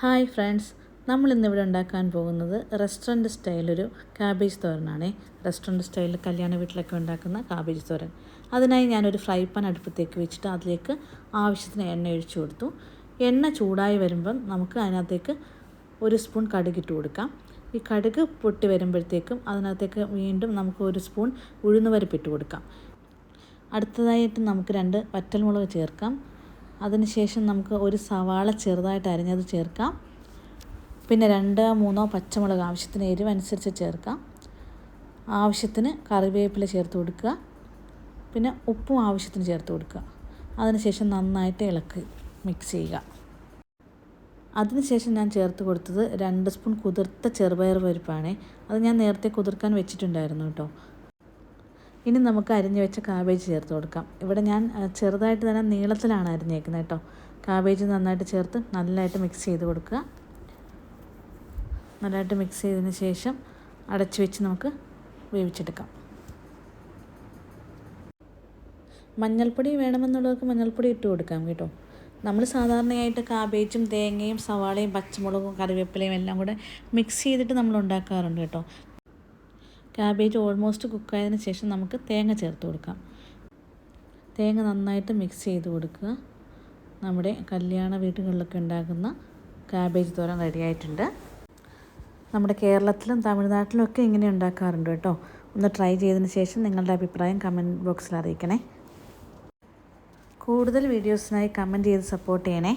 Hi friends, നമ്മളിന്നിവിടെ ഉണ്ടാക്കാൻ പോകുന്നത് restaurant സ്റ്റൈലൊരു cabbage തോരനാണ്. Restaurant സ്റ്റൈലിൽ കല്യാണ വീട്ടിലൊക്കെ ഉണ്ടാക്കുന്ന കാബേജ് തോരൻ. അതിനായി ഞാനൊരു ഫ്രൈ പാൻ അടുപ്പത്തേക്ക് വെച്ചിട്ട് അതിലേക്ക് ആവശ്യത്തിന് എണ്ണ ഒഴിച്ചു കൊടുത്തു. എണ്ണ ചൂടായി വരുമ്പം നമുക്ക് അതിനകത്തേക്ക് 1 സ്പൂൺ കടുകിട്ട് കൊടുക്കാം. ഈ കടുക് പൊട്ടി വരുമ്പോഴത്തേക്കും അതിനകത്തേക്ക് വീണ്ടും നമുക്ക് 1 സ്പൂൺ ഉഴുന്നുപരിപ്പിട്ട് കൊടുക്കാം. അടുത്തതായിട്ട് നമുക്ക് 2 വറ്റൽമുളക് ചേർക്കാം. അതിനുശേഷം നമുക്ക് 1 സവാള ചെറുതായിട്ട് അരിഞ്ഞത് ചേർക്കാം. പിന്നെ 2-3 പച്ചമുളക് ആവശ്യത്തിന് എരിവ് അനുസരിച്ച് ചേർക്കാം. ആവശ്യത്തിന് കറിവേപ്പില ചേർത്ത് കൊടുക്കുക. പിന്നെ ഉപ്പും ആവശ്യത്തിന് ചേർത്ത് കൊടുക്കുക. അതിനുശേഷം നന്നായിട്ട് ഇളക്കി മിക്സ് ചെയ്യുക. അതിനുശേഷം ഞാൻ ചേർത്ത് കൊടുത്തത് 2 സ്പൂൺ കുതിർത്ത ചെറുപയർ പരിപ്പാണ്. അത് ഞാൻ നേരത്തെ കുതിർക്കാൻ വെച്ചിട്ടുണ്ടായിരുന്നു കേട്ടോ. ഇനി നമുക്ക് അരിഞ്ഞു വെച്ച കാബേജ് ചേർത്ത് കൊടുക്കാം. ഇവിടെ ഞാൻ ചെറുതായിട്ട് തന്നെ നീളത്തിലാണ് അരിഞ്ഞേക്കുന്നത് കേട്ടോ. കാബേജ് നന്നായിട്ട് ചേർത്ത് നല്ലതായിട്ട് മിക്സ് ചെയ്ത് കൊടുക്കുക. നല്ലതായിട്ട് മിക്സ് ചെയ്തതിന് ശേഷം അടച്ചു വെച്ച് നമുക്ക് വേവിച്ചെടുക്കാം. മഞ്ഞൾപ്പൊടി വേണമെന്നുള്ളവർക്ക് മഞ്ഞൾപ്പൊടി ഇട്ട് കൊടുക്കാം കേട്ടോ. നമ്മൾ സാധാരണയായിട്ട് കാബേജും തേങ്ങയും സവാളയും പച്ചമുളകും കറിവേപ്പിലയും എല്ലാം കൂടെ മിക്സ് ചെയ്തിട്ട് നമ്മൾ ഉണ്ടാക്കാറുണ്ട് കേട്ടോ. കാബേജ് ഓൾമോസ്റ്റ് കുക്കായതിന് ശേഷം നമുക്ക് തേങ്ങ ചേർത്ത് കൊടുക്കാം. തേങ്ങ നന്നായിട്ട് മിക്സ് ചെയ്ത് കൊടുക്കുക. നമ്മുടെ കല്യാണ വീടുകളിലൊക്കെ ഉണ്ടാക്കുന്ന കാബേജ് തോരൻ റെഡിയായിട്ടുണ്ട്. നമ്മുടെ കേരളത്തിലും തമിഴ്നാട്ടിലും ഒക്കെ ഇങ്ങനെ ഉണ്ടാക്കാറുണ്ട് കേട്ടോ. ഒന്ന് ട്രൈ ചെയ്തതിന് ശേഷം നിങ്ങളുടെ അഭിപ്രായം കമൻറ്റ് ബോക്സിൽ അറിയിക്കണേ. കൂടുതൽ വീഡിയോസിനായി കമൻറ്റ് ചെയ്ത് സപ്പോർട്ട് ചെയ്യണേ.